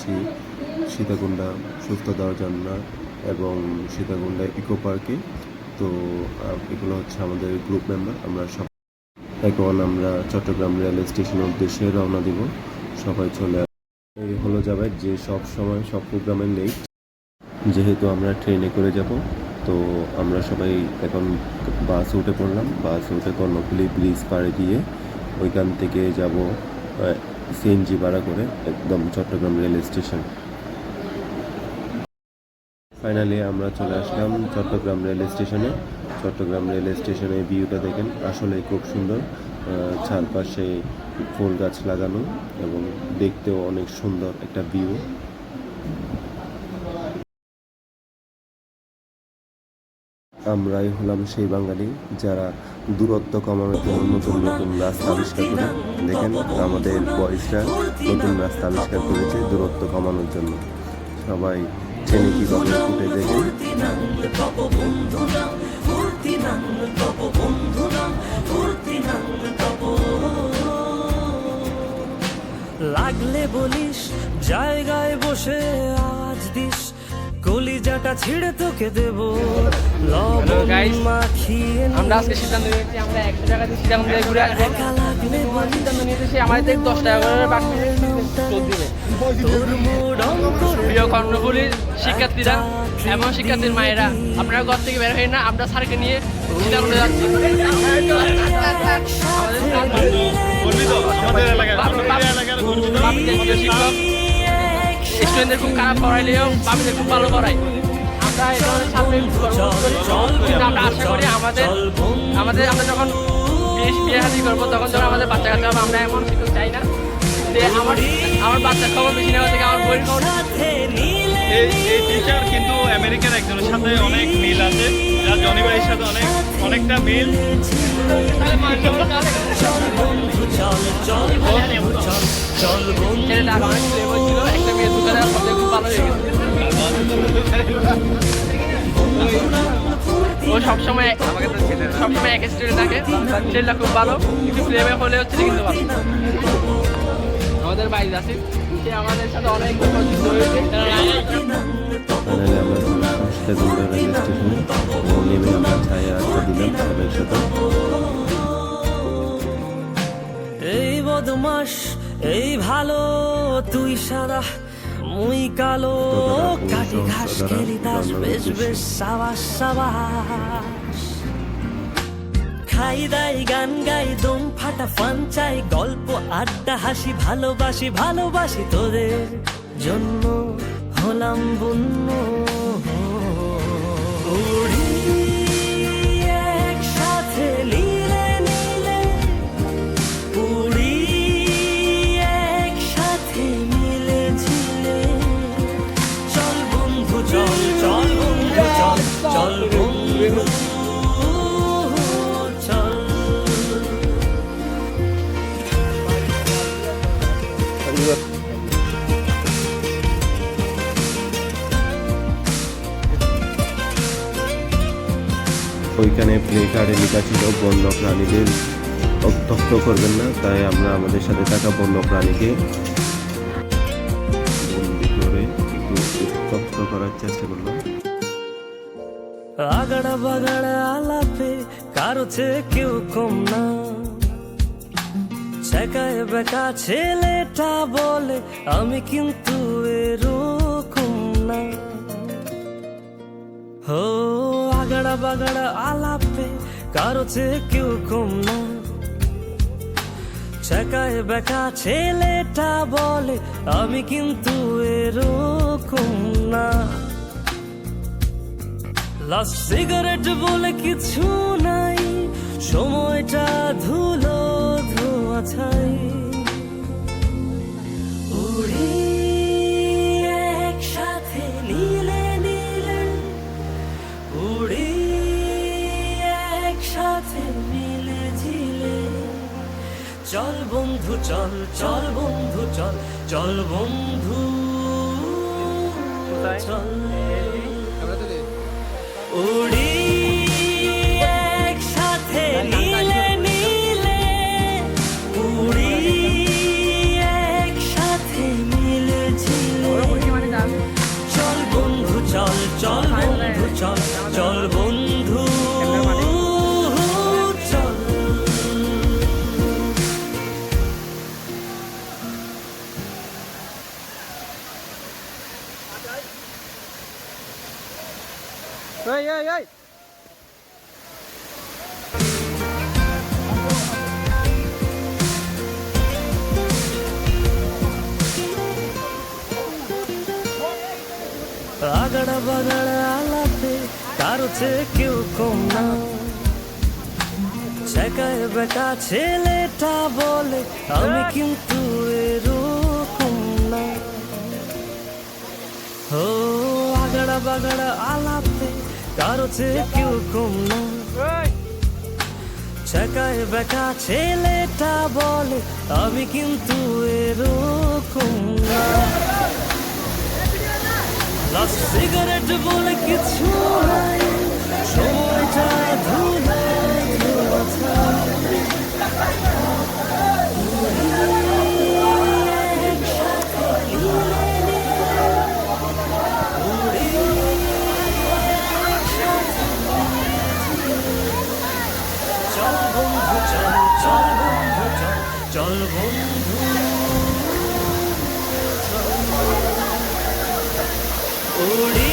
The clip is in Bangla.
যাচ্ছি সীতাকুণ্ডা সুস্থতা ঝর্ণা এবং সীতাকুণ্ডা ইকো পার্কে। তো এগুলো হচ্ছে আমাদের গ্রুপ মেম্বার। আমরা সব এখন আমরা চট্টগ্রাম রেল স্টেশনের উদ্দেশ্যে রওনা দিব। সবাই চলে এই হলো যাবে যে সব সময় সব প্রোগ্রামের লেট, যেহেতু আমরা ট্রেনে করে যাব। তো আমরা সবাই এখন বাসে উঠে পড়লাম। বাসে উঠে কর্ণফুলী ব্রিজ পাড়ে দিয়ে ওইখান থেকে যাব সিএনজি ভাড়া করে একদম চট্টগ্রাম রেল স্টেশন। ফাইনালি আমরা চলে আসলাম চট্টগ্রাম রেল স্টেশনে। চট্টগ্রাম রেল স্টেশনের ভিউটা দেখেন, আসলে খুব সুন্দর। চারপাশে ফুল গাছ লাগানো এবং দেখতেও অনেক সুন্দর একটা ভিউ। আমরাই হলাম সেই বাঙালি যারা দূরত্ব কমানোর জন্য নতুন নতুন রাস্তা আবিষ্কার করে। দেখেন আমাদের বয়সটা নতুন রাস্তা আবিষ্কার করেছে দূরত্ব কমানোর জন্য। সবাই ট্রেনে কীভাবে উঠে দেখেন। লাগলে বলিস জায়গায় বসে আওয়াজ দিস, কলিজাটা ছিঁড়ে তোকে দেব লবণ মাখিয়ে। আমরা আজকে সিদ্ধান্ত নিয়েছি আমরা 100 টাকা দিয়ে সীতাকুণ্ড ঘুরে আসবো। সিদ্ধান্ত নিয়েছি আমাদের 10 টাকা করে বাকি দিবে। প্রিয় কর্ণফুলীর শিক্ষার্থীরা এবং শিক্ষার্থীর মায়েরা, আপনারা ঘর থেকে বের হয়ে না, আমরা স্যারকে নিয়ে সীতাকুণ্ডে যাচ্ছি। শিক্ষক স্টুডেন্টদের খুব খারাপ পড়াইলেও বাবিদের খুব ভালো পড়াই। আমরা এই ধরনের ছাত্র কিন্তু আমরা আশা করি আমরা যখন বিয়ে হাজির করবো তখন যখন আমাদের বাচ্চা কাচ্চা হবে, আমরা এমন শিক্ষক চাই না যে আমার বাচ্চার খবর বেশি নেওয়া থেকে আমার বইয়ের খবর। এই টিচার কিন্তু আমেরিকার একজনের সাথে অনেক মিল আছে, যা জনি ভাইয়ের সাথে অনেকটা মিল। একটা মেয়ে দোকানে খুব ভালো হয়ে গেছে। ও সবসময় এক স্টুডেন্ট থাকে, ছেলেটা খুব ভালো, একটু ফ্লেভার হলে হচ্ছে কিন্তু ভালো। আমাদের বাইরে আছে, সে আমাদের সাথে অনেক পছন্দ হয়েছে। ফাইনালি আমরা সীতাকুণ্ডা রেল স্টেশনে নেমে আমরা ছায়া আড্ডা দিলাম সবাই সাথে। এই বদমাস এই ভালো তুই সাদা মুই কালো, কাটি ঘাস খেলি দাস বেশ বেশ সাবাস সাবাস। খাই দাই গান গাই দম ফাটা ফান চাই, গল্প আড্ডা হাসি ভালোবাসি ভালোবাসি তোদের জন্য হলাম বন্য। উড়ি একসাথে লীলে নীলে, উড়ি একসাথে মিলে ঝিলে। চল বন্ধু চল, চল বন্ধু চল, চল বন্ধু চল। ওইখানে প্লে কার্ডে লেখা ছিল বন্য প্রাণীদের উত্তপ্ত করবেন না, তাই আমরা আমাদের সাথে থাকা বন্য প্রাণীকে বন্দি করে একটু উত্তপ্ত করার চেষ্টা করলাম। আগাড়া বাগাড়া আলাপে কারো চেয়ে কেউ কম না, ছেকায় বেকা ছেলেটা বলে আমি কিন্তু এরকম না। হো আগাড়া বাগাড়া আলাপে কারো চেয়ে কেউ কম না, ছেকায় বেকা ছেলেটা বলে আমি কিন্তু এরকম না। লাস্ট সিগারেট বলে কিছু নাই, সময়টা ধুলো ধোয়া ছাই। উড়ি একসাথে নীলে নীলে, উড়ি একসাথে মিলে ঝিলে। চল বন্ধু চল, চল বন্ধু চল, চল বন্ধু চল। উড়ি একসাথে নীলে নীলে, উড়ি একসাথে মিলে ঝিলে। আগড়া বাগড়া আলাপে কারো চেয়ে কেউ কম না, শেখায় বেটা ছেলেটা বলে আমি কিন্তু এরকম না। ও আগড়া বাগড়া আলাপে কারো চেয়ে কেউ কম না, শেখায় বেটা ছেলেটা বলে আমি কিন্তু এরকম না। লাস্ট সিগারেট বলে কিছু নাই, সময়টা ধুলায় ধোয়া। চল বন্ধু চল, চল বন্ধু চল, চল বন্ধু উড়ি